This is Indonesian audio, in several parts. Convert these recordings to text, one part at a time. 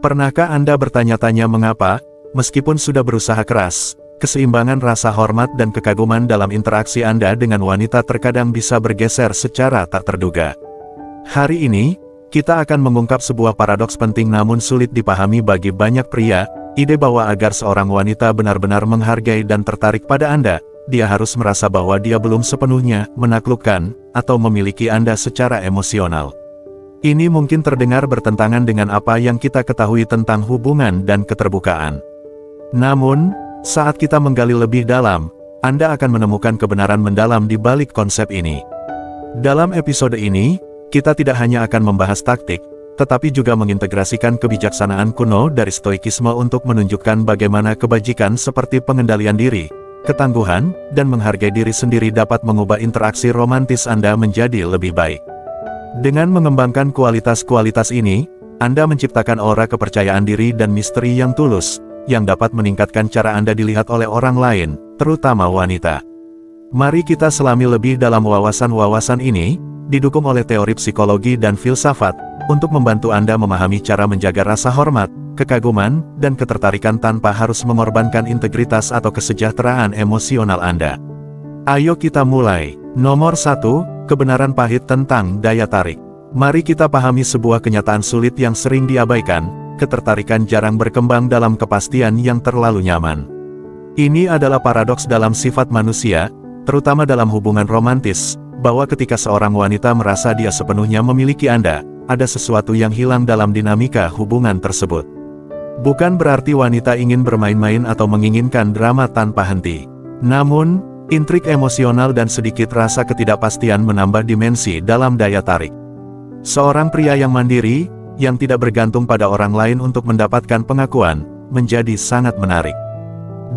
Pernahkah Anda bertanya-tanya mengapa, meskipun sudah berusaha keras, keseimbangan rasa hormat dan kekaguman dalam interaksi Anda dengan wanita terkadang bisa bergeser secara tak terduga? Hari ini, kita akan mengungkap sebuah paradoks penting namun sulit dipahami bagi banyak pria, ide bahwa agar seorang wanita benar-benar menghargai dan tertarik pada Anda, dia harus merasa bahwa dia belum sepenuhnya menaklukkan atau memiliki Anda secara emosional. Ini mungkin terdengar bertentangan dengan apa yang kita ketahui tentang hubungan dan keterbukaan. Namun, saat kita menggali lebih dalam, Anda akan menemukan kebenaran mendalam di balik konsep ini. Dalam episode ini, kita tidak hanya akan membahas taktik, tetapi juga mengintegrasikan kebijaksanaan kuno dari stoikisme untuk menunjukkan bagaimana kebajikan seperti pengendalian diri, ketangguhan, dan menghargai diri sendiri dapat mengubah interaksi romantis Anda menjadi lebih baik. Dengan mengembangkan kualitas-kualitas ini, Anda menciptakan aura kepercayaan diri dan misteri yang tulus, yang dapat meningkatkan cara Anda dilihat oleh orang lain, terutama wanita. Mari kita selami lebih dalam wawasan-wawasan ini, didukung oleh teori psikologi dan filsafat, untuk membantu Anda memahami cara menjaga rasa hormat, kekaguman, dan ketertarikan tanpa harus mengorbankan integritas atau kesejahteraan emosional Anda. Ayo kita mulai. Nomor 1, kebenaran pahit tentang daya tarik. Mari kita pahami sebuah kenyataan sulit yang sering diabaikan, ketertarikan jarang berkembang dalam kepastian yang terlalu nyaman. Ini adalah paradoks dalam sifat manusia, terutama dalam hubungan romantis, bahwa ketika seorang wanita merasa dia sepenuhnya memiliki Anda, ada sesuatu yang hilang dalam dinamika hubungan tersebut. Bukan berarti wanita ingin bermain-main atau menginginkan drama tanpa henti. Namun, intrik emosional dan sedikit rasa ketidakpastian menambah dimensi dalam daya tarik. Seorang pria yang mandiri, yang tidak bergantung pada orang lain untuk mendapatkan pengakuan, menjadi sangat menarik.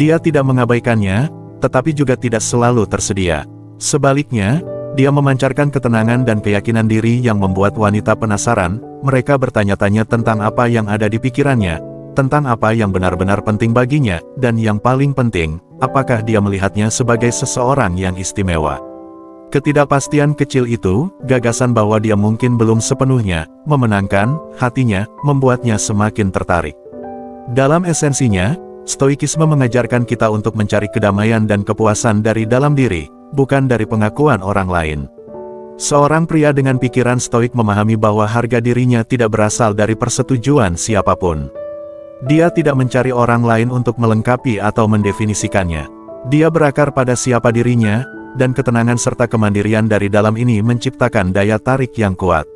Dia tidak mengabaikannya, tetapi juga tidak selalu tersedia. Sebaliknya, dia memancarkan ketenangan dan keyakinan diri yang membuat wanita penasaran. Mereka bertanya-tanya tentang apa yang ada di pikirannya, tentang apa yang benar-benar penting baginya, dan yang paling penting, apakah dia melihatnya sebagai seseorang yang istimewa. Ketidakpastian kecil itu, gagasan bahwa dia mungkin belum sepenuhnya memenangkan hatinya, membuatnya semakin tertarik. Dalam esensinya, stoikisme mengajarkan kita untuk mencari kedamaian dan kepuasan dari dalam diri, bukan dari pengakuan orang lain. Seorang pria dengan pikiran stoik memahami bahwa harga dirinya tidak berasal dari persetujuan siapapun. Dia tidak mencari orang lain untuk melengkapi atau mendefinisikannya. Dia berakar pada siapa dirinya, dan ketenangan serta kemandirian dari dalam ini menciptakan daya tarik yang kuat.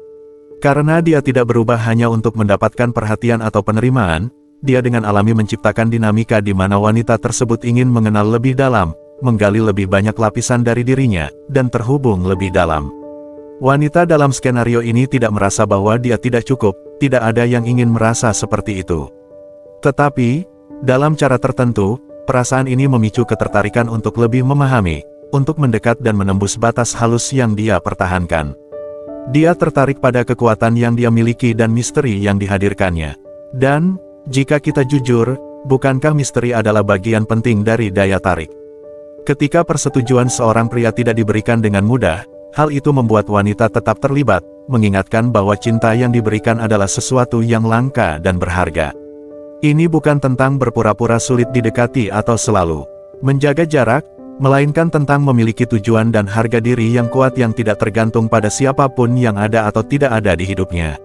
Karena dia tidak berubah hanya untuk mendapatkan perhatian atau penerimaan, dia dengan alami menciptakan dinamika di mana wanita tersebut ingin mengenal lebih dalam, menggali lebih banyak lapisan dari dirinya, dan terhubung lebih dalam. Wanita dalam skenario ini tidak merasa bahwa dia tidak cukup, tidak ada yang ingin merasa seperti itu. Tetapi, dalam cara tertentu, perasaan ini memicu ketertarikan untuk lebih memahami, untuk mendekat dan menembus batas halus yang dia pertahankan. Dia tertarik pada kekuatan yang dia miliki dan misteri yang dihadirkannya. Dan, jika kita jujur, bukankah misteri adalah bagian penting dari daya tarik? Ketika persetujuan seorang pria tidak diberikan dengan mudah, hal itu membuat wanita tetap terlibat, mengingatkan bahwa cinta yang diberikan adalah sesuatu yang langka dan berharga. Ini bukan tentang berpura-pura sulit didekati atau selalu menjaga jarak, melainkan tentang memiliki tujuan dan harga diri yang kuat yang tidak tergantung pada siapapun yang ada atau tidak ada di hidupnya.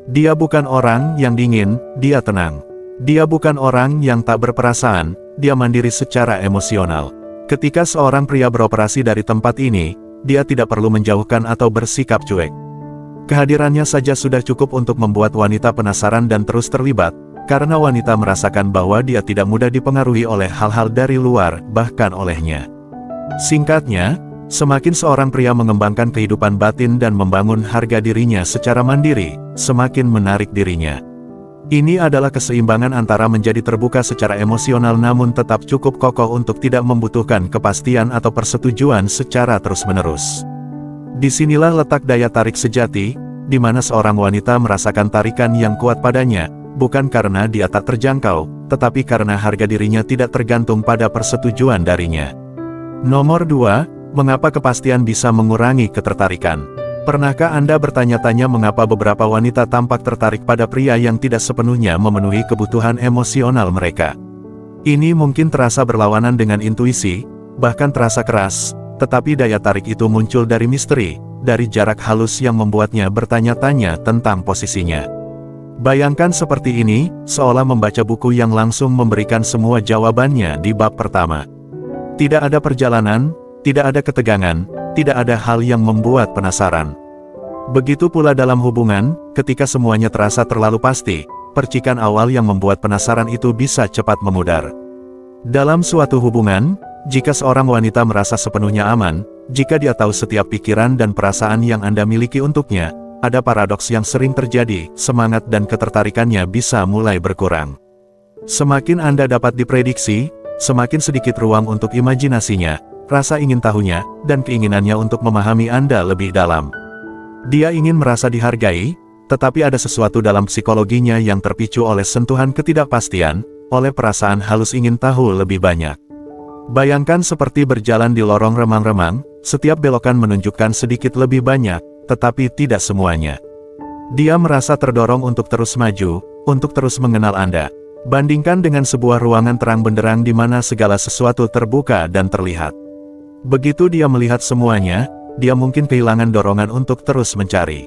Dia bukan orang yang dingin, dia tenang. Dia bukan orang yang tak berperasaan, dia mandiri secara emosional. Ketika seorang pria beroperasi dari tempat ini, dia tidak perlu menjauhkan atau bersikap cuek. Kehadirannya saja sudah cukup untuk membuat wanita penasaran dan terus terlibat, karena wanita merasakan bahwa dia tidak mudah dipengaruhi oleh hal-hal dari luar, bahkan olehnya. Singkatnya, semakin seorang pria mengembangkan kehidupan batin dan membangun harga dirinya secara mandiri, semakin menarik dirinya. Ini adalah keseimbangan antara menjadi terbuka secara emosional namun tetap cukup kokoh untuk tidak membutuhkan kepastian atau persetujuan secara terus-menerus. Disinilah letak daya tarik sejati, di mana seorang wanita merasakan tarikan yang kuat padanya, bukan karena dia tak terjangkau, tetapi karena harga dirinya tidak tergantung pada persetujuan darinya. Nomor 2, mengapa kepastian bisa mengurangi ketertarikan? Pernahkah Anda bertanya-tanya mengapa beberapa wanita tampak tertarik pada pria yang tidak sepenuhnya memenuhi kebutuhan emosional mereka? Ini mungkin terasa berlawanan dengan intuisi, bahkan terasa keras, tetapi daya tarik itu muncul dari misteri, dari jarak halus yang membuatnya bertanya-tanya tentang posisinya. Bayangkan seperti ini, seolah membaca buku yang langsung memberikan semua jawabannya di bab pertama. Tidak ada perjalanan, tidak ada ketegangan, tidak ada hal yang membuat penasaran. Begitu pula dalam hubungan, ketika semuanya terasa terlalu pasti, percikan awal yang membuat penasaran itu bisa cepat memudar. Dalam suatu hubungan, jika seorang wanita merasa sepenuhnya aman, jika dia tahu setiap pikiran dan perasaan yang Anda miliki untuknya, ada paradoks yang sering terjadi, semangat dan ketertarikannya bisa mulai berkurang. Semakin Anda dapat diprediksi, semakin sedikit ruang untuk imajinasinya, rasa ingin tahunya, dan keinginannya untuk memahami Anda lebih dalam. Dia ingin merasa dihargai, tetapi ada sesuatu dalam psikologinya yang terpicu oleh sentuhan ketidakpastian, oleh perasaan halus ingin tahu lebih banyak. Bayangkan seperti berjalan di lorong remang-remang, setiap belokan menunjukkan sedikit lebih banyak, tetapi tidak semuanya. Dia merasa terdorong untuk terus maju, untuk terus mengenal Anda. Bandingkan dengan sebuah ruangan terang benderang di mana segala sesuatu terbuka dan terlihat. Begitu dia melihat semuanya, dia mungkin kehilangan dorongan untuk terus mencari.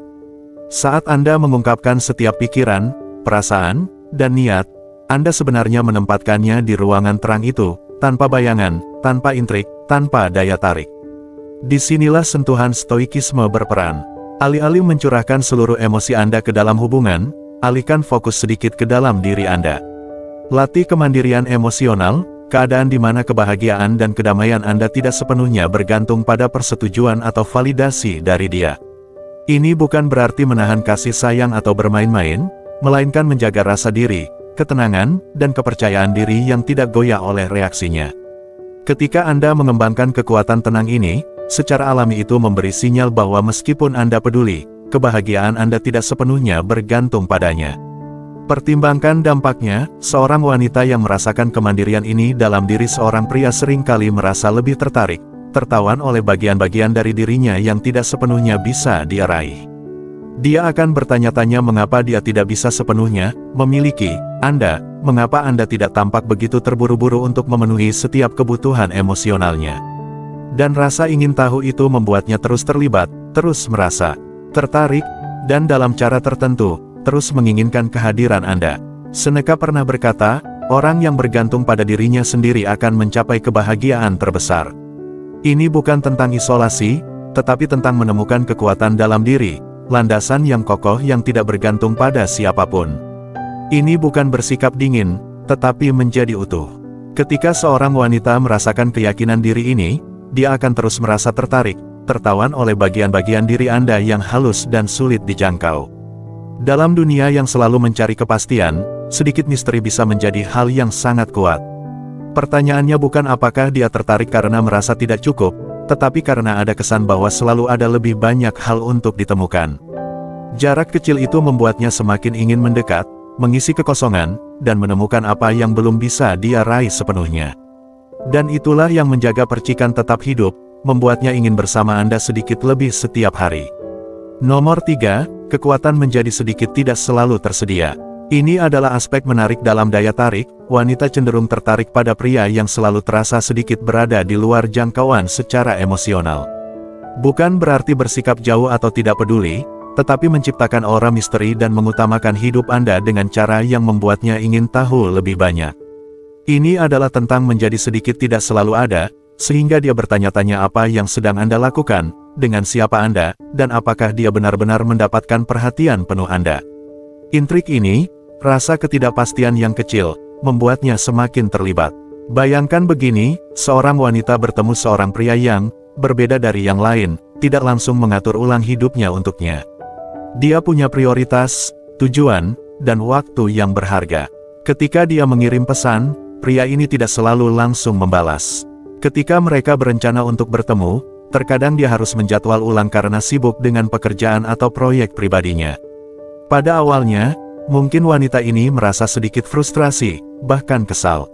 Saat Anda mengungkapkan setiap pikiran, perasaan, dan niat, Anda sebenarnya menempatkannya di ruangan terang itu, tanpa bayangan, tanpa intrik, tanpa daya tarik. Disinilah sentuhan stoikisme berperan. Alih-alih mencurahkan seluruh emosi Anda ke dalam hubungan, alihkan fokus sedikit ke dalam diri Anda. Latih kemandirian emosional, keadaan di mana kebahagiaan dan kedamaian Anda tidak sepenuhnya bergantung pada persetujuan atau validasi dari dia. Ini bukan berarti menahan kasih sayang atau bermain-main, melainkan menjaga rasa diri, ketenangan, dan kepercayaan diri yang tidak goyah oleh reaksinya. Ketika Anda mengembangkan kekuatan tenang ini, secara alami itu memberi sinyal bahwa meskipun Anda peduli, kebahagiaan Anda tidak sepenuhnya bergantung padanya. Pertimbangkan dampaknya, seorang wanita yang merasakan kemandirian ini dalam diri seorang pria seringkali merasa lebih tertarik, tertawan oleh bagian-bagian dari dirinya yang tidak sepenuhnya bisa dia raih. Dia akan bertanya-tanya mengapa dia tidak bisa sepenuhnya memiliki Anda, mengapa Anda tidak tampak begitu terburu-buru untuk memenuhi setiap kebutuhan emosionalnya. Dan rasa ingin tahu itu membuatnya terus terlibat, terus merasa tertarik, dan dalam cara tertentu, terus menginginkan kehadiran Anda. Seneca pernah berkata, orang yang bergantung pada dirinya sendiri akan mencapai kebahagiaan terbesar. Ini bukan tentang isolasi, tetapi tentang menemukan kekuatan dalam diri, landasan yang kokoh yang tidak bergantung pada siapapun. Ini bukan bersikap dingin, tetapi menjadi utuh. Ketika seorang wanita merasakan keyakinan diri ini, dia akan terus merasa tertarik, tertawan oleh bagian-bagian diri Anda yang halus dan sulit dijangkau. Dalam dunia yang selalu mencari kepastian, sedikit misteri bisa menjadi hal yang sangat kuat. Pertanyaannya bukan apakah dia tertarik karena merasa tidak cukup, tetapi karena ada kesan bahwa selalu ada lebih banyak hal untuk ditemukan. Jarak kecil itu membuatnya semakin ingin mendekat, mengisi kekosongan, dan menemukan apa yang belum bisa dia raih sepenuhnya. Dan itulah yang menjaga percikan tetap hidup, membuatnya ingin bersama Anda sedikit lebih setiap hari. Nomor 3, kekuatan menjadi sedikit tidak selalu tersedia. Ini adalah aspek menarik dalam daya tarik, wanita cenderung tertarik pada pria yang selalu terasa sedikit berada di luar jangkauan secara emosional. Bukan berarti bersikap jauh atau tidak peduli, tetapi menciptakan aura misteri dan mengutamakan hidup Anda dengan cara yang membuatnya ingin tahu lebih banyak. Ini adalah tentang menjadi sedikit tidak selalu ada, sehingga dia bertanya-tanya apa yang sedang Anda lakukan, dengan siapa Anda, dan apakah dia benar-benar mendapatkan perhatian penuh Anda. Intrik ini, rasa ketidakpastian yang kecil, membuatnya semakin terlibat. Bayangkan begini, seorang wanita bertemu seorang pria yang berbeda dari yang lain, tidak langsung mengatur ulang hidupnya untuknya. Dia punya prioritas, tujuan, dan waktu yang berharga. Ketika dia mengirim pesan, pria ini tidak selalu langsung membalas. Ketika mereka berencana untuk bertemu, terkadang dia harus menjadwal ulang karena sibuk dengan pekerjaan atau proyek pribadinya. Pada awalnya, mungkin wanita ini merasa sedikit frustrasi, bahkan kesal.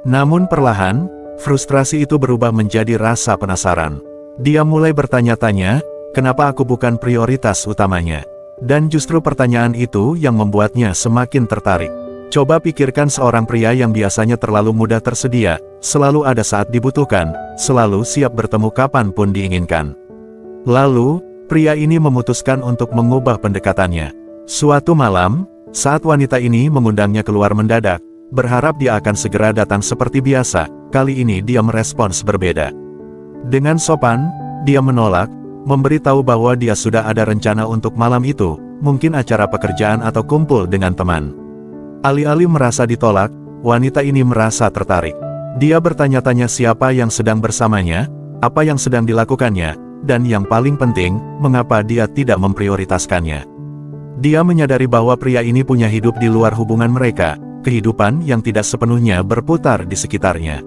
Namun perlahan, frustrasi itu berubah menjadi rasa penasaran. Dia mulai bertanya-tanya, Kenapa aku bukan prioritas utamanya? Dan justru pertanyaan itu yang membuatnya semakin tertarik. Coba pikirkan seorang pria yang biasanya terlalu mudah tersedia, selalu ada saat dibutuhkan, selalu siap bertemu kapanpun diinginkan. Lalu, pria ini memutuskan untuk mengubah pendekatannya. Suatu malam, saat wanita ini mengundangnya keluar mendadak, berharap dia akan segera datang seperti biasa, kali ini dia merespons berbeda. Dengan sopan, dia menolak, memberitahu bahwa dia sudah ada rencana untuk malam itu, mungkin acara pekerjaan atau kumpul dengan teman. Alih-alih merasa ditolak, wanita ini merasa tertarik. Dia bertanya-tanya siapa yang sedang bersamanya, apa yang sedang dilakukannya, dan yang paling penting, mengapa dia tidak memprioritaskannya. Dia menyadari bahwa pria ini punya hidup di luar hubungan mereka, kehidupan yang tidak sepenuhnya berputar di sekitarnya.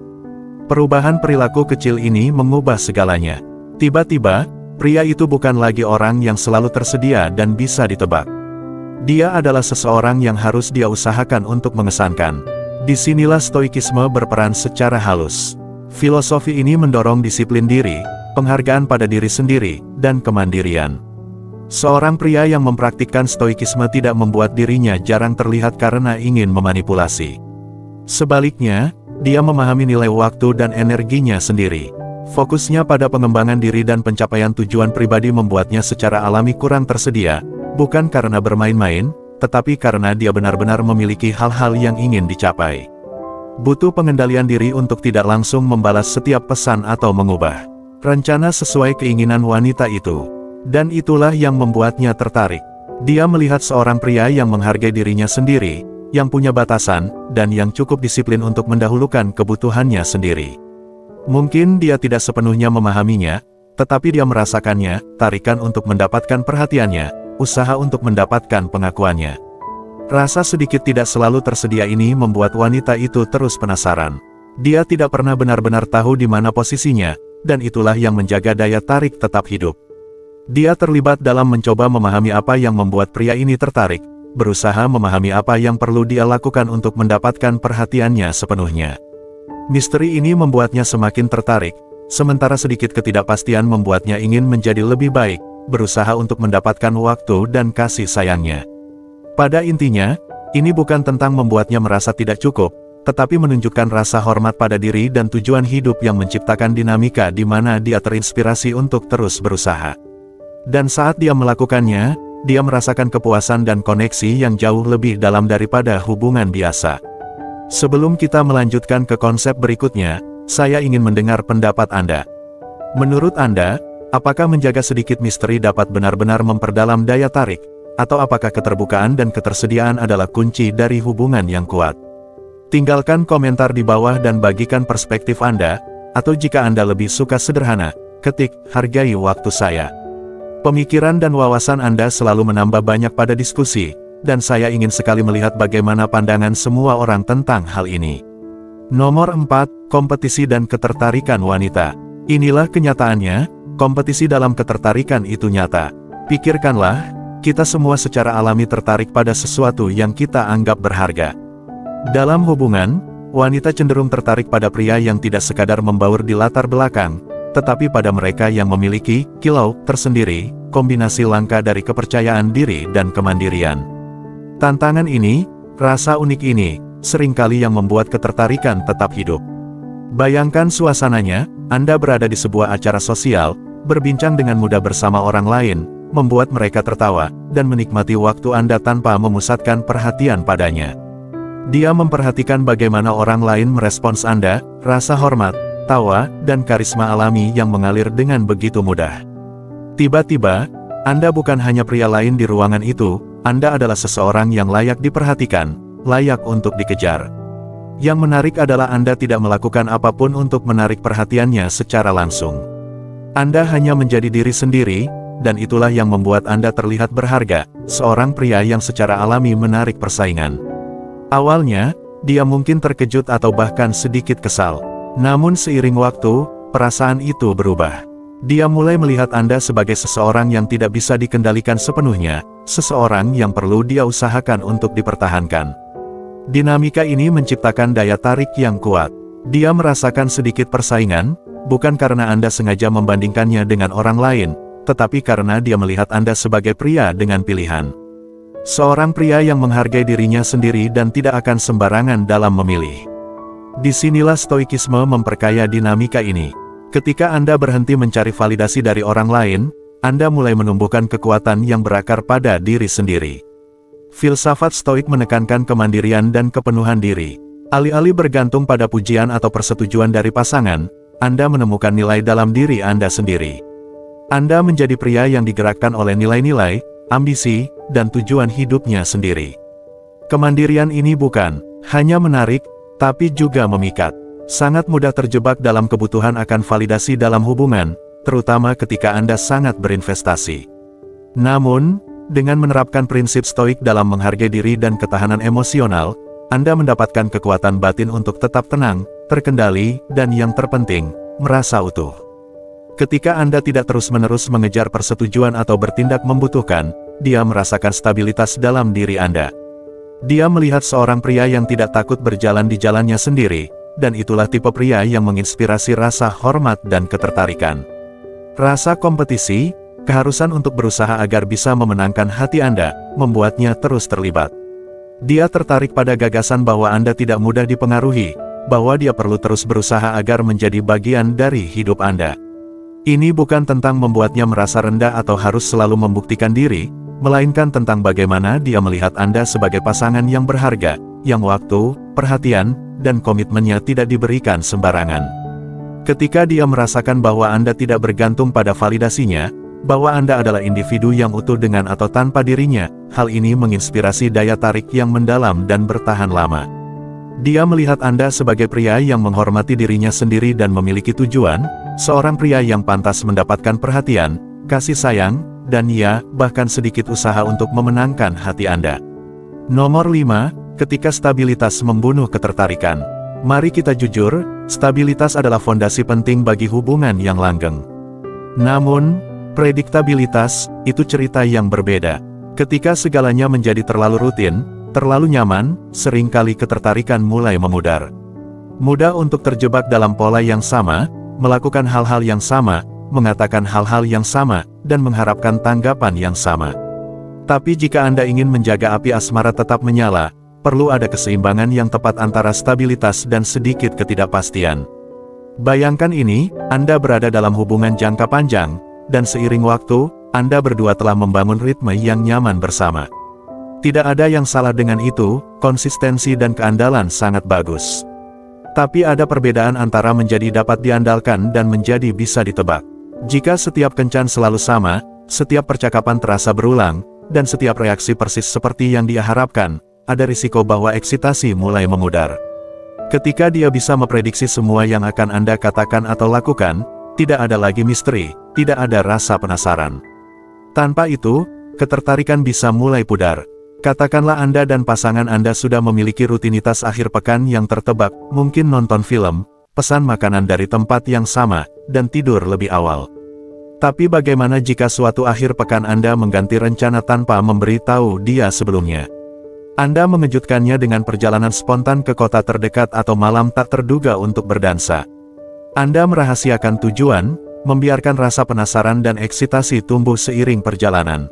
Perubahan perilaku kecil ini mengubah segalanya. Tiba-tiba, pria itu bukan lagi orang yang selalu tersedia dan bisa ditebak. Dia adalah seseorang yang harus dia usahakan untuk mengesankan. Disinilah stoikisme berperan secara halus. Filosofi ini mendorong disiplin diri, penghargaan pada diri sendiri, dan kemandirian. Seorang pria yang mempraktikkan stoikisme tidak membuat dirinya jarang terlihat karena ingin memanipulasi. Sebaliknya, dia memahami nilai waktu dan energinya sendiri. Fokusnya pada pengembangan diri dan pencapaian tujuan pribadi membuatnya secara alami kurang tersedia, bukan karena bermain-main, tetapi karena dia benar-benar memiliki hal-hal yang ingin dicapai. Butuh pengendalian diri untuk tidak langsung membalas setiap pesan atau mengubah rencana sesuai keinginan wanita itu. Dan itulah yang membuatnya tertarik. Dia melihat seorang pria yang menghargai dirinya sendiri, yang punya batasan, dan yang cukup disiplin untuk mendahulukan kebutuhannya sendiri. Mungkin dia tidak sepenuhnya memahaminya, tetapi dia merasakannya, tarikan untuk mendapatkan perhatiannya, usaha untuk mendapatkan pengakuannya. Rasa sedikit tidak selalu tersedia ini membuat wanita itu terus penasaran. Dia tidak pernah benar-benar tahu di mana posisinya, dan itulah yang menjaga daya tarik tetap hidup. Dia terlibat dalam mencoba memahami apa yang membuat pria ini tertarik, berusaha memahami apa yang perlu dia lakukan untuk mendapatkan perhatiannya sepenuhnya. Misteri ini membuatnya semakin tertarik, sementara sedikit ketidakpastian membuatnya ingin menjadi lebih baik, berusaha untuk mendapatkan waktu dan kasih sayangnya. Pada intinya, ini bukan tentang membuatnya merasa tidak cukup, tetapi menunjukkan rasa hormat pada diri dan tujuan hidup yang menciptakan dinamika di mana dia terinspirasi untuk terus berusaha. Dan saat dia melakukannya, dia merasakan kepuasan dan koneksi yang jauh lebih dalam daripada hubungan biasa. Sebelum kita melanjutkan ke konsep berikutnya, saya ingin mendengar pendapat Anda. Menurut Anda, apakah menjaga sedikit misteri dapat benar-benar memperdalam daya tarik? Atau apakah keterbukaan dan ketersediaan adalah kunci dari hubungan yang kuat? Tinggalkan komentar di bawah dan bagikan perspektif Anda, atau jika Anda lebih suka sederhana, ketik, hargai waktu saya. Pemikiran dan wawasan Anda selalu menambah banyak pada diskusi, dan saya ingin sekali melihat bagaimana pandangan semua orang tentang hal ini. Nomor 4, kompetisi dan ketertarikan wanita. Inilah kenyataannya, kompetisi dalam ketertarikan itu nyata. Pikirkanlah, kita semua secara alami tertarik pada sesuatu yang kita anggap berharga. Dalam hubungan, wanita cenderung tertarik pada pria yang tidak sekadar membaur di latar belakang, tetapi pada mereka yang memiliki kilau tersendiri, kombinasi langka dari kepercayaan diri dan kemandirian. Tantangan ini, rasa unik ini, seringkali yang membuat ketertarikan tetap hidup. Bayangkan suasananya, Anda berada di sebuah acara sosial, berbincang dengan mudah bersama orang lain, membuat mereka tertawa, dan menikmati waktu Anda tanpa memusatkan perhatian padanya. Dia memperhatikan bagaimana orang lain merespons Anda, rasa hormat, tawa, dan karisma alami yang mengalir dengan begitu mudah. Tiba-tiba, Anda bukan hanya pria lain di ruangan itu, Anda adalah seseorang yang layak diperhatikan, layak untuk dikejar. Yang menarik adalah Anda tidak melakukan apapun untuk menarik perhatiannya secara langsung. Anda hanya menjadi diri sendiri, dan itulah yang membuat Anda terlihat berharga, seorang pria yang secara alami menarik persaingan. Awalnya, dia mungkin terkejut atau bahkan sedikit kesal. Namun seiring waktu, perasaan itu berubah. Dia mulai melihat Anda sebagai seseorang yang tidak bisa dikendalikan sepenuhnya, seseorang yang perlu dia usahakan untuk dipertahankan. Dinamika ini menciptakan daya tarik yang kuat. Dia merasakan sedikit persaingan, bukan karena Anda sengaja membandingkannya dengan orang lain, tetapi karena dia melihat Anda sebagai pria dengan pilihan. Seorang pria yang menghargai dirinya sendiri dan tidak akan sembarangan dalam memilih. Disinilah stoikisme memperkaya dinamika ini. Ketika Anda berhenti mencari validasi dari orang lain, Anda mulai menumbuhkan kekuatan yang berakar pada diri sendiri. Filsafat stoik menekankan kemandirian dan kepenuhan diri. Alih-alih bergantung pada pujian atau persetujuan dari pasangan, Anda menemukan nilai dalam diri Anda sendiri. Anda menjadi pria yang digerakkan oleh nilai-nilai, ambisi, dan tujuan hidupnya sendiri. Kemandirian ini bukan hanya menarik, tapi juga memikat. Sangat mudah terjebak dalam kebutuhan akan validasi dalam hubungan, terutama ketika Anda sangat berinvestasi. Namun, dengan menerapkan prinsip stoik dalam menghargai diri dan ketahanan emosional, Anda mendapatkan kekuatan batin untuk tetap tenang, terkendali, dan yang terpenting, merasa utuh. Ketika Anda tidak terus-menerus mengejar persetujuan atau bertindak membutuhkan, dia merasakan stabilitas dalam diri Anda. Dia melihat seorang pria yang tidak takut berjalan di jalannya sendiri, dan itulah tipe pria yang menginspirasi rasa hormat dan ketertarikan. Rasa kompetisi, keharusan untuk berusaha agar bisa memenangkan hati Anda, membuatnya terus terlibat. Dia tertarik pada gagasan bahwa Anda tidak mudah dipengaruhi, bahwa dia perlu terus berusaha agar menjadi bagian dari hidup Anda. Ini bukan tentang membuatnya merasa rendah atau harus selalu membuktikan diri, melainkan tentang bagaimana dia melihat Anda sebagai pasangan yang berharga, yang waktu, perhatian, dan komitmennya tidak diberikan sembarangan. Ketika dia merasakan bahwa Anda tidak bergantung pada validasinya, bahwa Anda adalah individu yang utuh dengan atau tanpa dirinya, hal ini menginspirasi daya tarik yang mendalam dan bertahan lama. Dia melihat Anda sebagai pria yang menghormati dirinya sendiri dan memiliki tujuan, seorang pria yang pantas mendapatkan perhatian, kasih sayang, dan ya, bahkan sedikit usaha untuk memenangkan hati Anda. Nomor 5, ketika stabilitas membunuh ketertarikan. Mari kita jujur, stabilitas adalah fondasi penting bagi hubungan yang langgeng. Namun, prediktabilitas, itu cerita yang berbeda. Ketika segalanya menjadi terlalu rutin, terlalu nyaman, seringkali ketertarikan mulai memudar. Mudah untuk terjebak dalam pola yang sama, melakukan hal-hal yang sama, mengatakan hal-hal yang sama, dan mengharapkan tanggapan yang sama. Tapi jika Anda ingin menjaga api asmara tetap menyala, perlu ada keseimbangan yang tepat antara stabilitas dan sedikit ketidakpastian. Bayangkan ini, Anda berada dalam hubungan jangka panjang, dan seiring waktu, Anda berdua telah membangun ritme yang nyaman bersama. Tidak ada yang salah dengan itu, konsistensi dan keandalan sangat bagus. Tapi ada perbedaan antara menjadi dapat diandalkan dan menjadi bisa ditebak. Jika setiap kencan selalu sama, setiap percakapan terasa berulang, dan setiap reaksi persis seperti yang dia harapkan, ada risiko bahwa eksitasi mulai memudar. Ketika dia bisa memprediksi semua yang akan Anda katakan atau lakukan, tidak ada lagi misteri, tidak ada rasa penasaran. Tanpa itu, ketertarikan bisa mulai pudar. Katakanlah Anda dan pasangan Anda sudah memiliki rutinitas akhir pekan yang tertebak, mungkin nonton film, pesan makanan dari tempat yang sama, dan tidur lebih awal. Tapi bagaimana jika suatu akhir pekan Anda mengganti rencana tanpa memberitahu dia sebelumnya? Anda mengejutkannya dengan perjalanan spontan ke kota terdekat atau malam tak terduga untuk berdansa. Anda merahasiakan tujuan, membiarkan rasa penasaran dan eksitasi tumbuh seiring perjalanan.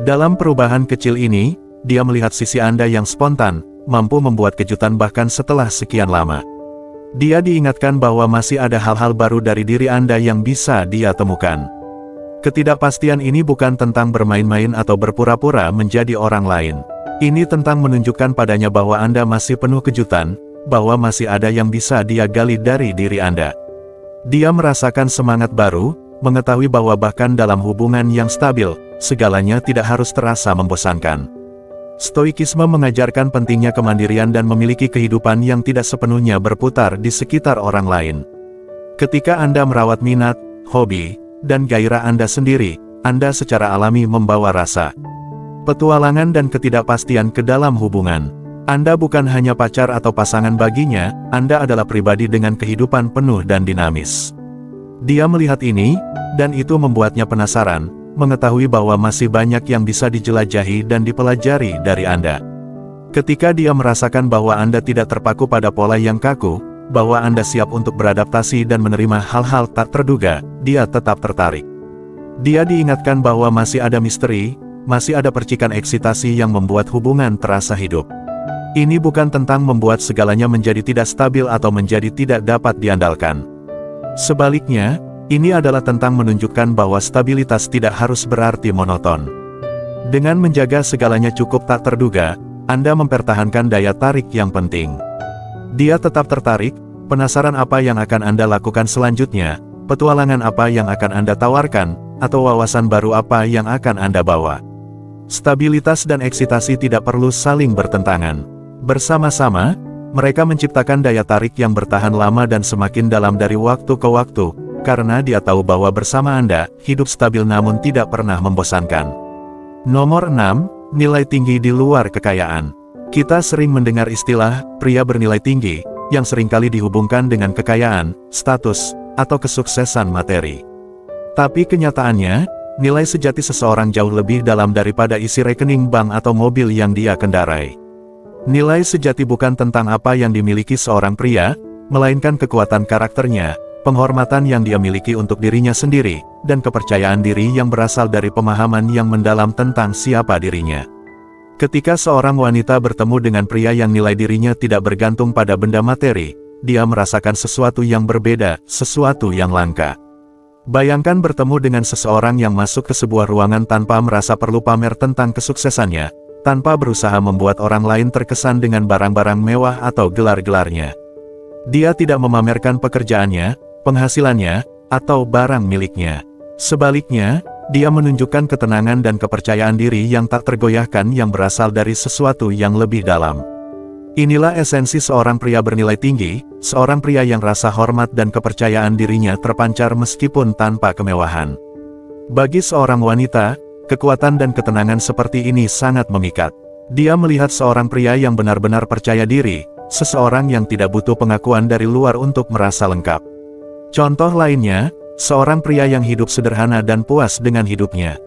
Dalam perubahan kecil ini, dia melihat sisi Anda yang spontan, mampu membuat kejutan bahkan setelah sekian lama. Dia diingatkan bahwa masih ada hal-hal baru dari diri Anda yang bisa dia temukan. Ketidakpastian ini bukan tentang bermain-main atau berpura-pura menjadi orang lain. Ini tentang menunjukkan padanya bahwa Anda masih penuh kejutan, bahwa masih ada yang bisa dia gali dari diri Anda. Dia merasakan semangat baru, mengetahui bahwa bahkan dalam hubungan yang stabil, segalanya tidak harus terasa membosankan. Stoikisme mengajarkan pentingnya kemandirian dan memiliki kehidupan yang tidak sepenuhnya berputar di sekitar orang lain. Ketika Anda merawat minat, hobi, dan gairah Anda sendiri, Anda secara alami membawa rasa petualangan dan ketidakpastian ke dalam hubungan. Anda bukan hanya pacar atau pasangan baginya, Anda adalah pribadi dengan kehidupan penuh dan dinamis. Dia melihat ini, dan itu membuatnya penasaran, mengetahui bahwa masih banyak yang bisa dijelajahi dan dipelajari dari Anda. Ketika dia merasakan bahwa Anda tidak terpaku pada pola yang kaku, bahwa Anda siap untuk beradaptasi dan menerima hal-hal tak terduga, dia tetap tertarik. Dia diingatkan bahwa masih ada misteri, masih ada percikan eksitasi yang membuat hubungan terasa hidup. Ini bukan tentang membuat segalanya menjadi tidak stabil atau menjadi tidak dapat diandalkan. Sebaliknya, ini adalah tentang menunjukkan bahwa stabilitas tidak harus berarti monoton. Dengan menjaga segalanya cukup tak terduga, Anda mempertahankan daya tarik yang penting. Dia tetap tertarik, penasaran apa yang akan Anda lakukan selanjutnya, petualangan apa yang akan Anda tawarkan, atau wawasan baru apa yang akan Anda bawa. Stabilitas dan eksitasi tidak perlu saling bertentangan. Bersama-sama, mereka menciptakan daya tarik yang bertahan lama dan semakin dalam dari waktu ke waktu, karena dia tahu bahwa bersama Anda, hidup stabil namun tidak pernah membosankan. Nomor 6, nilai tinggi di luar kekayaan. Kita sering mendengar istilah, pria bernilai tinggi, yang seringkali dihubungkan dengan kekayaan, status, atau kesuksesan materi. Tapi kenyataannya, nilai sejati seseorang jauh lebih dalam daripada isi rekening bank atau mobil yang dia kendarai. Nilai sejati bukan tentang apa yang dimiliki seorang pria, melainkan kekuatan karakternya, penghormatan yang dia miliki untuk dirinya sendiri, dan kepercayaan diri yang berasal dari pemahaman yang mendalam tentang siapa dirinya. Ketika seorang wanita bertemu dengan pria yang nilai dirinya tidak bergantung pada benda materi, dia merasakan sesuatu yang berbeda, sesuatu yang langka. Bayangkan bertemu dengan seseorang yang masuk ke sebuah ruangan tanpa merasa perlu pamer tentang kesuksesannya, tanpa berusaha membuat orang lain terkesan dengan barang-barang mewah atau gelar-gelarnya. Dia tidak memamerkan pekerjaannya, penghasilannya, atau barang miliknya. Sebaliknya, dia menunjukkan ketenangan dan kepercayaan diri yang tak tergoyahkan yang berasal dari sesuatu yang lebih dalam. Inilah esensi seorang pria bernilai tinggi, seorang pria yang rasa hormat dan kepercayaan dirinya terpancar meskipun tanpa kemewahan. Bagi seorang wanita, kekuatan dan ketenangan seperti ini sangat memikat. Dia melihat seorang pria yang benar-benar percaya diri, seseorang yang tidak butuh pengakuan dari luar untuk merasa lengkap. Contoh lainnya, seorang pria yang hidup sederhana dan puas dengan hidupnya.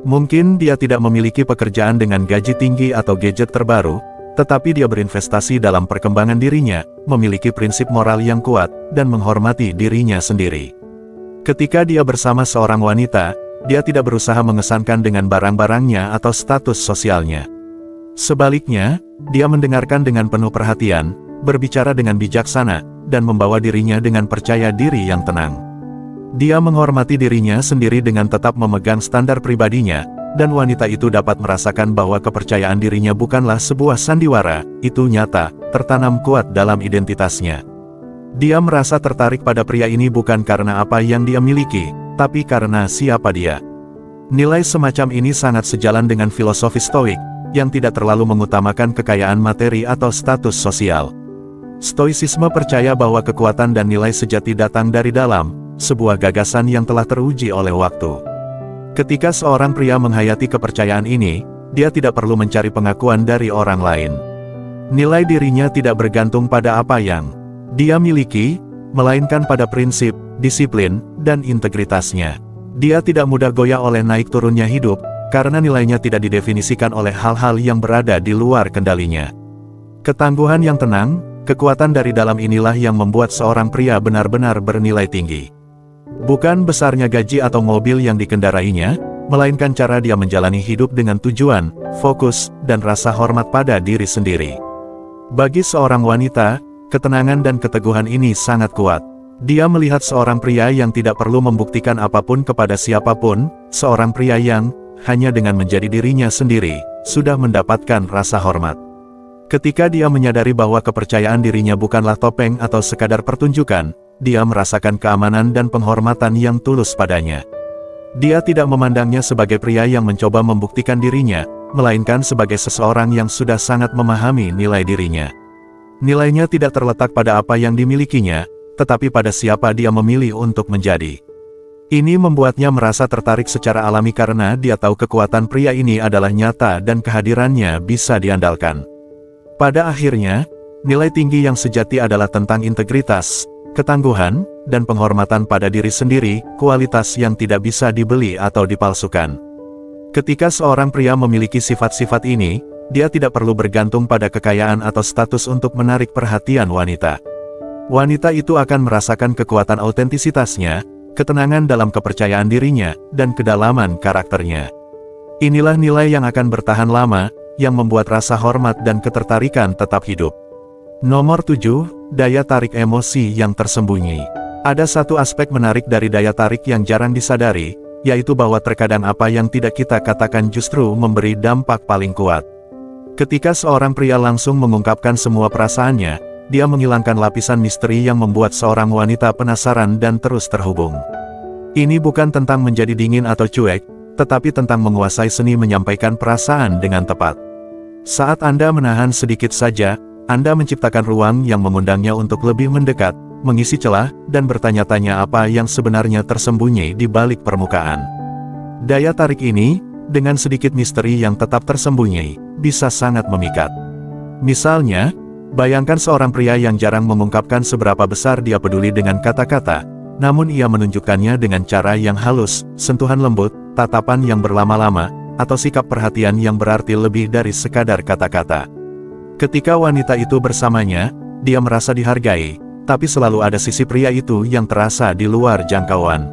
Mungkin dia tidak memiliki pekerjaan dengan gaji tinggi atau gadget terbaru, tetapi dia berinvestasi dalam perkembangan dirinya, memiliki prinsip moral yang kuat, dan menghormati dirinya sendiri. Ketika dia bersama seorang wanita, dia tidak berusaha mengesankan dengan barang-barangnya atau status sosialnya. Sebaliknya, dia mendengarkan dengan penuh perhatian, berbicara dengan bijaksana, dan membawa dirinya dengan percaya diri yang tenang. Dia menghormati dirinya sendiri dengan tetap memegang standar pribadinya, dan wanita itu dapat merasakan bahwa kepercayaan dirinya bukanlah sebuah sandiwara, itu nyata, tertanam kuat dalam identitasnya. Dia merasa tertarik pada pria ini bukan karena apa yang dia miliki, tapi karena siapa dia. Nilai semacam ini sangat sejalan dengan filosofi Stoik, yang tidak terlalu mengutamakan kekayaan materi atau status sosial. Stoicisme percaya bahwa kekuatan dan nilai sejati datang dari dalam, sebuah gagasan yang telah teruji oleh waktu. Ketika seorang pria menghayati kepercayaan ini, dia tidak perlu mencari pengakuan dari orang lain. Nilai dirinya tidak bergantung pada apa yang dia miliki, melainkan pada prinsip, disiplin, dan integritasnya. Dia tidak mudah goyah oleh naik turunnya hidup, karena nilainya tidak didefinisikan oleh hal-hal yang berada di luar kendalinya. Ketangguhan yang tenang, kekuatan dari dalam inilah yang membuat seorang pria benar-benar bernilai tinggi. Bukan besarnya gaji atau mobil yang dikendarainya, melainkan cara dia menjalani hidup dengan tujuan, fokus, dan rasa hormat pada diri sendiri. Bagi seorang wanita, ketenangan dan keteguhan ini sangat kuat. Dia melihat seorang pria yang tidak perlu membuktikan apapun kepada siapapun, seorang pria yang, hanya dengan menjadi dirinya sendiri, sudah mendapatkan rasa hormat. Ketika dia menyadari bahwa kepercayaan dirinya bukanlah topeng atau sekadar pertunjukan, dia merasakan keamanan dan penghormatan yang tulus padanya. Dia tidak memandangnya sebagai pria yang mencoba membuktikan dirinya, melainkan sebagai seseorang yang sudah sangat memahami nilai dirinya. Nilainya tidak terletak pada apa yang dimilikinya, tetapi pada siapa dia memilih untuk menjadi. Ini membuatnya merasa tertarik secara alami karena dia tahu kekuatan pria ini adalah nyata dan kehadirannya bisa diandalkan. Pada akhirnya, nilai tinggi yang sejati adalah tentang integritas, ketangguhan, dan penghormatan pada diri sendiri, kualitas yang tidak bisa dibeli atau dipalsukan. Ketika seorang pria memiliki sifat-sifat ini, dia tidak perlu bergantung pada kekayaan atau status untuk menarik perhatian wanita. Wanita itu akan merasakan kekuatan autentisitasnya, ketenangan dalam kepercayaan dirinya, dan kedalaman karakternya. Inilah nilai yang akan bertahan lama, yang membuat rasa hormat dan ketertarikan tetap hidup. Nomor 7, daya tarik emosi yang tersembunyi. Ada satu aspek menarik dari daya tarik yang jarang disadari, yaitu bahwa terkadang apa yang tidak kita katakan justru memberi dampak paling kuat. Ketika seorang pria langsung mengungkapkan semua perasaannya, dia menghilangkan lapisan misteri yang membuat seorang wanita penasaran dan terus terhubung. Ini bukan tentang menjadi dingin atau cuek, tetapi tentang menguasai seni menyampaikan perasaan dengan tepat. Saat Anda menahan sedikit saja, Anda menciptakan ruang yang mengundangnya untuk lebih mendekat, mengisi celah, dan bertanya-tanya apa yang sebenarnya tersembunyi di balik permukaan. Daya tarik ini, dengan sedikit misteri yang tetap tersembunyi, bisa sangat memikat. Misalnya, bayangkan seorang pria yang jarang mengungkapkan seberapa besar dia peduli dengan kata-kata, namun ia menunjukkannya dengan cara yang halus, sentuhan lembut, tatapan yang berlama-lama, atau sikap perhatian yang berarti lebih dari sekadar kata-kata. Ketika wanita itu bersamanya, dia merasa dihargai, tapi selalu ada sisi pria itu yang terasa di luar jangkauan.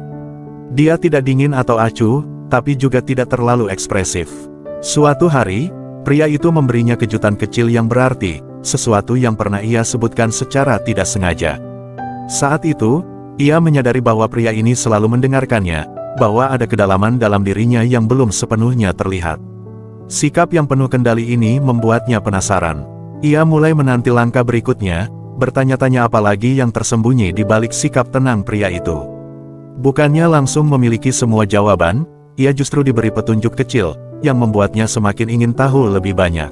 Dia tidak dingin atau acuh, tapi juga tidak terlalu ekspresif. Suatu hari, pria itu memberinya kejutan kecil yang berarti, sesuatu yang pernah ia sebutkan secara tidak sengaja. Saat itu, ia menyadari bahwa pria ini selalu mendengarkannya, bahwa ada kedalaman dalam dirinya yang belum sepenuhnya terlihat. Sikap yang penuh kendali ini membuatnya penasaran. Ia mulai menanti langkah berikutnya, bertanya-tanya apa lagi yang tersembunyi di balik sikap tenang pria itu. Bukannya langsung memiliki semua jawaban, ia justru diberi petunjuk kecil, yang membuatnya semakin ingin tahu lebih banyak.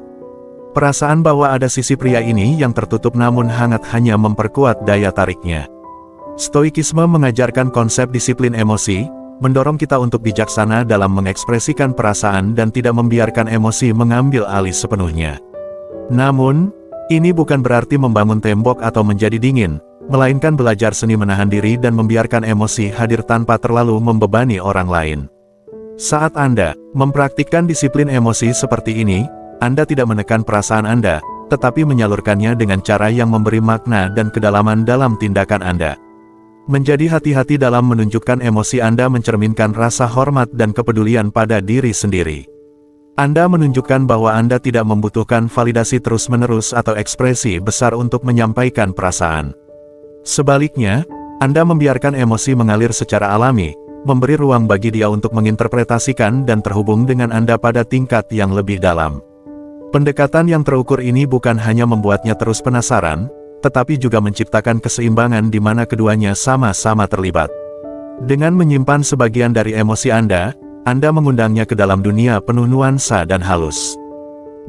Perasaan bahwa ada sisi pria ini yang tertutup namun hangat hanya memperkuat daya tariknya. Stoikisme mengajarkan konsep disiplin emosi, mendorong kita untuk bijaksana dalam mengekspresikan perasaan dan tidak membiarkan emosi mengambil alih sepenuhnya. Namun, ini bukan berarti membangun tembok atau menjadi dingin, melainkan belajar seni menahan diri dan membiarkan emosi hadir tanpa terlalu membebani orang lain. Saat Anda mempraktikkan disiplin emosi seperti ini, Anda tidak menekan perasaan Anda, tetapi menyalurkannya dengan cara yang memberi makna dan kedalaman dalam tindakan Anda. Menjadi hati-hati dalam menunjukkan emosi Anda mencerminkan rasa hormat dan kepedulian pada diri sendiri. Anda menunjukkan bahwa Anda tidak membutuhkan validasi terus-menerus atau ekspresi besar untuk menyampaikan perasaan. Sebaliknya, Anda membiarkan emosi mengalir secara alami, memberi ruang bagi dia untuk menginterpretasikan dan terhubung dengan Anda pada tingkat yang lebih dalam. Pendekatan yang terukur ini bukan hanya membuatnya terus penasaran, tetapi juga menciptakan keseimbangan di mana keduanya sama-sama terlibat. Dengan menyimpan sebagian dari emosi Anda mengundangnya ke dalam dunia penuh nuansa dan halus.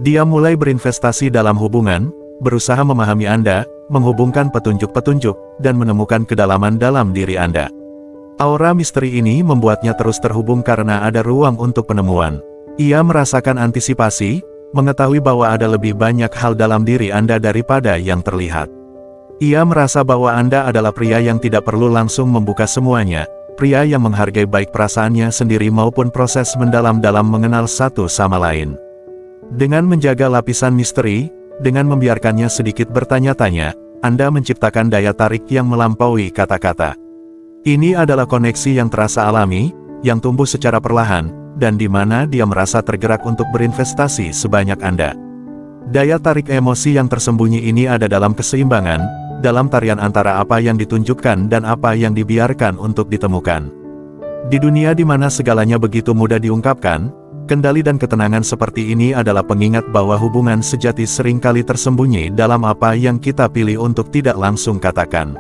Dia mulai berinvestasi dalam hubungan, berusaha memahami Anda, menghubungkan petunjuk-petunjuk, dan menemukan kedalaman dalam diri Anda. Aura misteri ini membuatnya terus terhubung karena ada ruang untuk penemuan. Ia merasakan antisipasi, mengetahui bahwa ada lebih banyak hal dalam diri Anda daripada yang terlihat. Ia merasa bahwa Anda adalah pria yang tidak perlu langsung membuka semuanya, pria yang menghargai baik perasaannya sendiri maupun proses mendalam dalam mengenal satu sama lain. Dengan menjaga lapisan misteri, dengan membiarkannya sedikit bertanya-tanya, Anda menciptakan daya tarik yang melampaui kata-kata. Ini adalah koneksi yang terasa alami, yang tumbuh secara perlahan, dan di mana dia merasa tergerak untuk berinvestasi sebanyak Anda. Daya tarik emosi yang tersembunyi ini ada dalam keseimbangan, dalam tarian antara apa yang ditunjukkan dan apa yang dibiarkan untuk ditemukan. Di dunia di mana segalanya begitu mudah diungkapkan, kendali dan ketenangan seperti ini adalah pengingat bahwa hubungan sejati seringkali tersembunyi dalam apa yang kita pilih untuk tidak langsung katakan.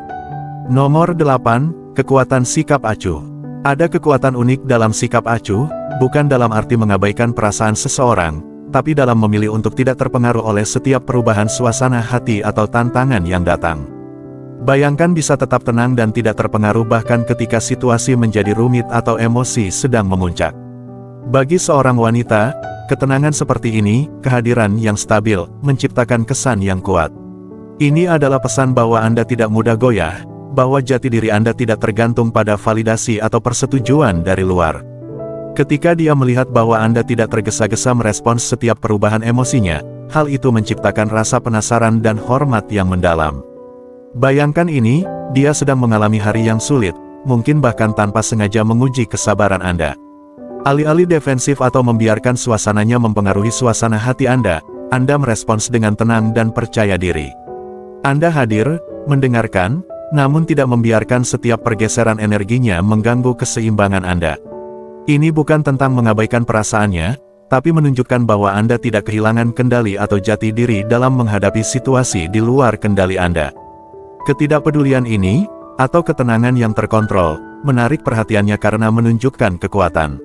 Nomor 8, kekuatan sikap acuh. Ada kekuatan unik dalam sikap acuh, bukan dalam arti mengabaikan perasaan seseorang, tapi dalam memilih untuk tidak terpengaruh oleh setiap perubahan suasana hati atau tantangan yang datang. Bayangkan bisa tetap tenang dan tidak terpengaruh bahkan ketika situasi menjadi rumit atau emosi sedang memuncak. Bagi seorang wanita, ketenangan seperti ini, kehadiran yang stabil, menciptakan kesan yang kuat. Ini adalah pesan bahwa Anda tidak mudah goyah, bahwa jati diri Anda tidak tergantung pada validasi atau persetujuan dari luar. Ketika dia melihat bahwa Anda tidak tergesa-gesa merespons setiap perubahan emosinya, hal itu menciptakan rasa penasaran dan hormat yang mendalam. Bayangkan ini, dia sedang mengalami hari yang sulit, mungkin bahkan tanpa sengaja menguji kesabaran Anda. Alih-alih defensif atau membiarkan suasananya mempengaruhi suasana hati Anda merespons dengan tenang dan percaya diri. Anda hadir, mendengarkan, namun tidak membiarkan setiap pergeseran energinya mengganggu keseimbangan Anda. Ini bukan tentang mengabaikan perasaannya, tapi menunjukkan bahwa Anda tidak kehilangan kendali atau jati diri dalam menghadapi situasi di luar kendali Anda. Ketidakpedulian ini, atau ketenangan yang terkontrol, menarik perhatiannya karena menunjukkan kekuatan.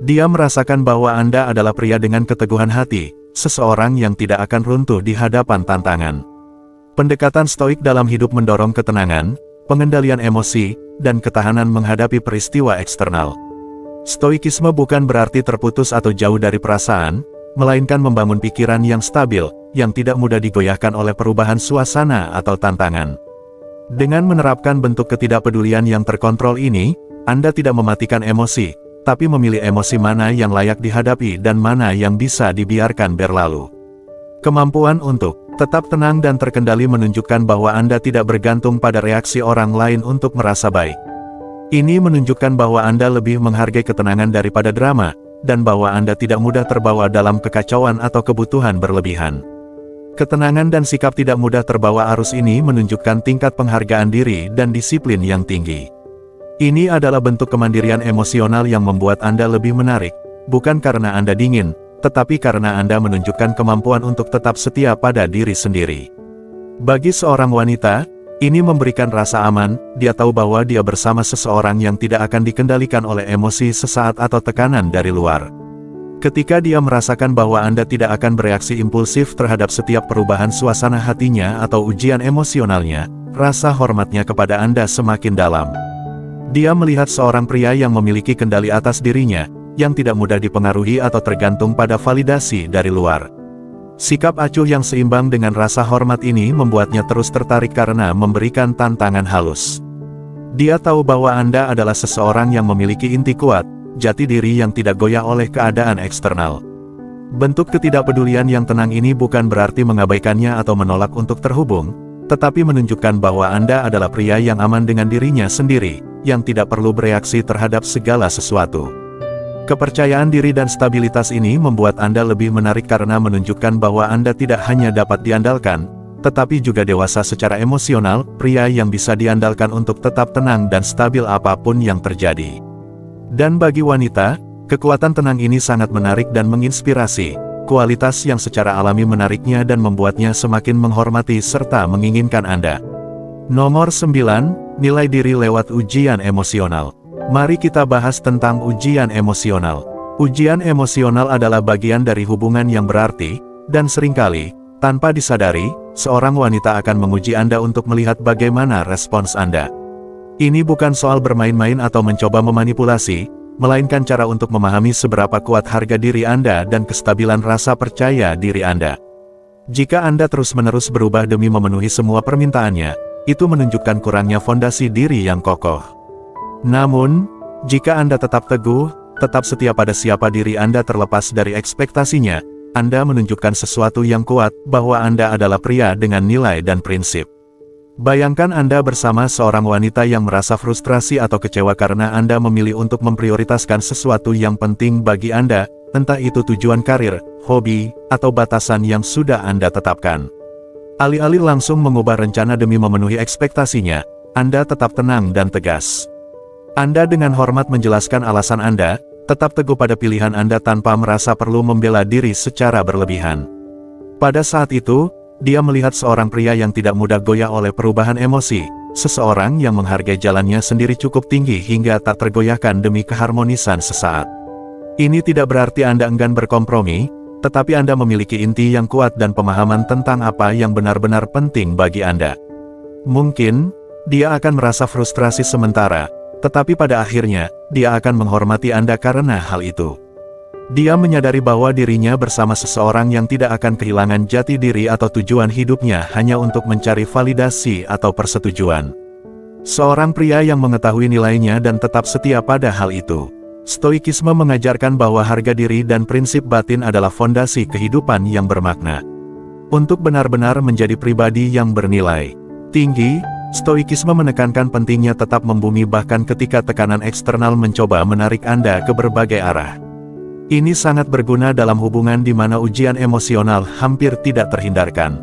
Dia merasakan bahwa Anda adalah pria dengan keteguhan hati, seseorang yang tidak akan runtuh di hadapan tantangan. Pendekatan stoik dalam hidup mendorong ketenangan, pengendalian emosi, dan ketahanan menghadapi peristiwa eksternal. Stoikisme bukan berarti terputus atau jauh dari perasaan, melainkan membangun pikiran yang stabil, yang tidak mudah digoyahkan oleh perubahan suasana atau tantangan. Dengan menerapkan bentuk ketidakpedulian yang terkontrol ini, Anda tidak mematikan emosi, tapi memilih emosi mana yang layak dihadapi dan mana yang bisa dibiarkan berlalu. Kemampuan untuk tetap tenang dan terkendali menunjukkan bahwa Anda tidak bergantung pada reaksi orang lain untuk merasa baik. Ini menunjukkan bahwa Anda lebih menghargai ketenangan daripada drama, dan bahwa Anda tidak mudah terbawa dalam kekacauan atau kebutuhan berlebihan. Ketenangan dan sikap tidak mudah terbawa arus ini menunjukkan tingkat penghargaan diri dan disiplin yang tinggi. Ini adalah bentuk kemandirian emosional yang membuat Anda lebih menarik, bukan karena Anda dingin, tetapi karena Anda menunjukkan kemampuan untuk tetap setia pada diri sendiri. Bagi seorang wanita, ini memberikan rasa aman, dia tahu bahwa dia bersama seseorang yang tidak akan dikendalikan oleh emosi sesaat atau tekanan dari luar. Ketika dia merasakan bahwa Anda tidak akan bereaksi impulsif terhadap setiap perubahan suasana hatinya atau ujian emosionalnya, rasa hormatnya kepada Anda semakin dalam. Dia melihat seorang pria yang memiliki kendali atas dirinya, yang tidak mudah dipengaruhi atau tergantung pada validasi dari luar. Sikap acuh yang seimbang dengan rasa hormat ini membuatnya terus tertarik karena memberikan tantangan halus. Dia tahu bahwa Anda adalah seseorang yang memiliki inti kuat, jati diri yang tidak goyah oleh keadaan eksternal. Bentuk ketidakpedulian yang tenang ini bukan berarti mengabaikannya atau menolak untuk terhubung, tetapi menunjukkan bahwa Anda adalah pria yang aman dengan dirinya sendiri, yang tidak perlu bereaksi terhadap segala sesuatu. Kepercayaan diri dan stabilitas ini membuat Anda lebih menarik karena menunjukkan bahwa Anda tidak hanya dapat diandalkan, tetapi juga dewasa secara emosional, pria yang bisa diandalkan untuk tetap tenang dan stabil apapun yang terjadi. Dan bagi wanita, kekuatan tenang ini sangat menarik dan menginspirasi, kualitas yang secara alami menariknya dan membuatnya semakin menghormati serta menginginkan Anda. Nomor 9, nilai diri lewat ujian emosional. Mari kita bahas tentang ujian emosional. Ujian emosional adalah bagian dari hubungan yang berarti, dan seringkali, tanpa disadari, seorang wanita akan menguji Anda untuk melihat bagaimana respons Anda. Ini bukan soal bermain-main atau mencoba memanipulasi, melainkan cara untuk memahami seberapa kuat harga diri Anda dan kestabilan rasa percaya diri Anda. Jika Anda terus-menerus berubah demi memenuhi semua permintaannya, itu menunjukkan kurangnya fondasi diri yang kokoh. Namun, jika Anda tetap teguh, tetap setia pada siapa diri Anda terlepas dari ekspektasinya, Anda menunjukkan sesuatu yang kuat, bahwa Anda adalah pria dengan nilai dan prinsip. Bayangkan Anda bersama seorang wanita yang merasa frustrasi atau kecewa karena Anda memilih untuk memprioritaskan sesuatu yang penting bagi Anda, entah itu tujuan karir, hobi, atau batasan yang sudah Anda tetapkan. Alih-alih langsung mengubah rencana demi memenuhi ekspektasinya, Anda tetap tenang dan tegas. Anda dengan hormat menjelaskan alasan Anda, tetap teguh pada pilihan Anda tanpa merasa perlu membela diri secara berlebihan. Pada saat itu, dia melihat seorang pria yang tidak mudah goyah oleh perubahan emosi, seseorang yang menghargai jalannya sendiri cukup tinggi hingga tak tergoyahkan demi keharmonisan sesaat. Ini tidak berarti Anda enggan berkompromi, tetapi Anda memiliki inti yang kuat dan pemahaman tentang apa yang benar-benar penting bagi Anda. Mungkin, dia akan merasa frustrasi sementara, tetapi pada akhirnya, dia akan menghormati Anda karena hal itu. Dia menyadari bahwa dirinya bersama seseorang yang tidak akan kehilangan jati diri atau tujuan hidupnya hanya untuk mencari validasi atau persetujuan. Seorang pria yang mengetahui nilainya dan tetap setia pada hal itu. Stoikisme mengajarkan bahwa harga diri dan prinsip batin adalah fondasi kehidupan yang bermakna. Untuk benar-benar menjadi pribadi yang bernilai tinggi, Stoikisme menekankan pentingnya tetap membumi bahkan ketika tekanan eksternal mencoba menarik Anda ke berbagai arah. Ini sangat berguna dalam hubungan di mana ujian emosional hampir tidak terhindarkan.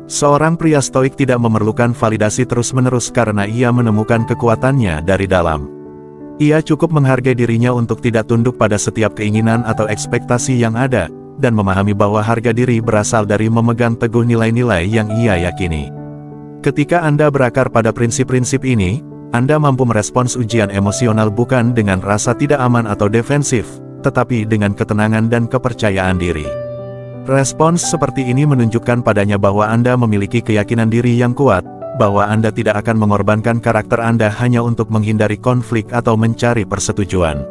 Seorang pria stoik tidak memerlukan validasi terus-menerus karena ia menemukan kekuatannya dari dalam. Ia cukup menghargai dirinya untuk tidak tunduk pada setiap keinginan atau ekspektasi yang ada, dan memahami bahwa harga diri berasal dari memegang teguh nilai-nilai yang ia yakini. Ketika Anda berakar pada prinsip-prinsip ini, Anda mampu merespons ujian emosional bukan dengan rasa tidak aman atau defensif, tetapi dengan ketenangan dan kepercayaan diri. Respons seperti ini menunjukkan padanya bahwa Anda memiliki keyakinan diri yang kuat, bahwa Anda tidak akan mengorbankan karakter Anda hanya untuk menghindari konflik atau mencari persetujuan.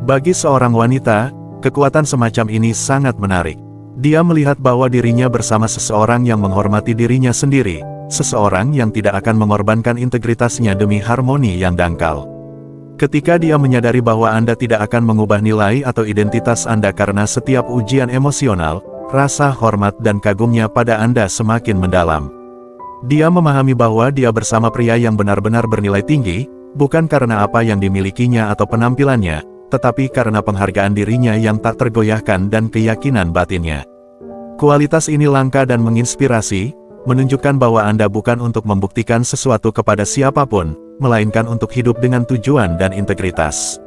Bagi seorang wanita, kekuatan semacam ini sangat menarik. Dia melihat bahwa dirinya bersama seseorang yang menghormati dirinya sendiri, seseorang yang tidak akan mengorbankan integritasnya demi harmoni yang dangkal. Ketika dia menyadari bahwa Anda tidak akan mengubah nilai atau identitas Anda karena setiap ujian emosional, rasa hormat dan kagumnya pada Anda semakin mendalam. Dia memahami bahwa dia bersama pria yang benar-benar bernilai tinggi, bukan karena apa yang dimilikinya atau penampilannya, tetapi karena penghargaan dirinya yang tak tergoyahkan dan keyakinan batinnya. Kualitas ini langka dan menginspirasi, menunjukkan bahwa Anda bukan untuk membuktikan sesuatu kepada siapapun, melainkan untuk hidup dengan tujuan dan integritas.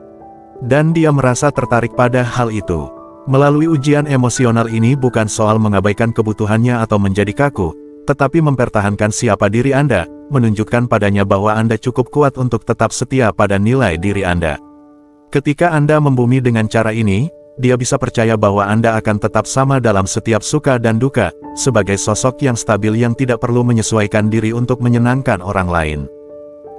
Dan dia merasa tertarik pada hal itu. Melalui ujian emosional ini bukan soal mengabaikan kebutuhannya atau menjadi kaku, tetapi mempertahankan siapa diri Anda, menunjukkan padanya bahwa Anda cukup kuat untuk tetap setia pada nilai diri Anda. Ketika Anda membumi dengan cara ini, dia bisa percaya bahwa Anda akan tetap sama dalam setiap suka dan duka, sebagai sosok yang stabil yang tidak perlu menyesuaikan diri untuk menyenangkan orang lain.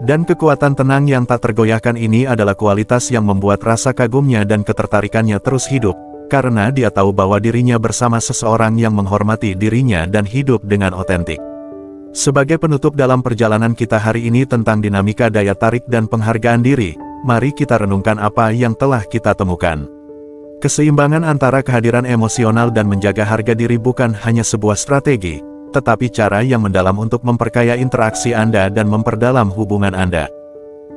Dan kekuatan tenang yang tak tergoyahkan ini adalah kualitas yang membuat rasa kagumnya dan ketertarikannya terus hidup, karena dia tahu bahwa dirinya bersama seseorang yang menghormati dirinya dan hidup dengan otentik. Sebagai penutup dalam perjalanan kita hari ini tentang dinamika daya tarik dan penghargaan diri, mari kita renungkan apa yang telah kita temukan. Keseimbangan antara kehadiran emosional dan menjaga harga diri bukan hanya sebuah strategi, tetapi cara yang mendalam untuk memperkaya interaksi Anda dan memperdalam hubungan Anda.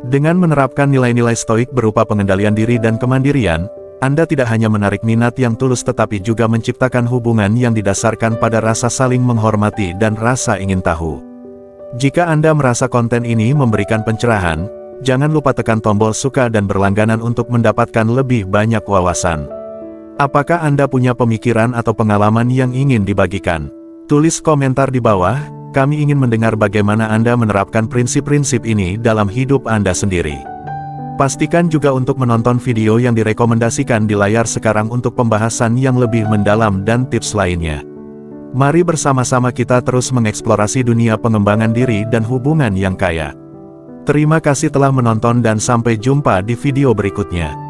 Dengan menerapkan nilai-nilai stoik berupa pengendalian diri dan kemandirian, Anda tidak hanya menarik minat yang tulus tetapi juga menciptakan hubungan yang didasarkan pada rasa saling menghormati dan rasa ingin tahu. Jika Anda merasa konten ini memberikan pencerahan, jangan lupa tekan tombol suka dan berlangganan untuk mendapatkan lebih banyak wawasan. Apakah Anda punya pemikiran atau pengalaman yang ingin dibagikan? Tulis komentar di bawah, kami ingin mendengar bagaimana Anda menerapkan prinsip-prinsip ini dalam hidup Anda sendiri. Pastikan juga untuk menonton video yang direkomendasikan di layar sekarang untuk pembahasan yang lebih mendalam dan tips lainnya. Mari bersama-sama kita terus mengeksplorasi dunia pengembangan diri dan hubungan yang kaya. Terima kasih telah menonton dan sampai jumpa di video berikutnya.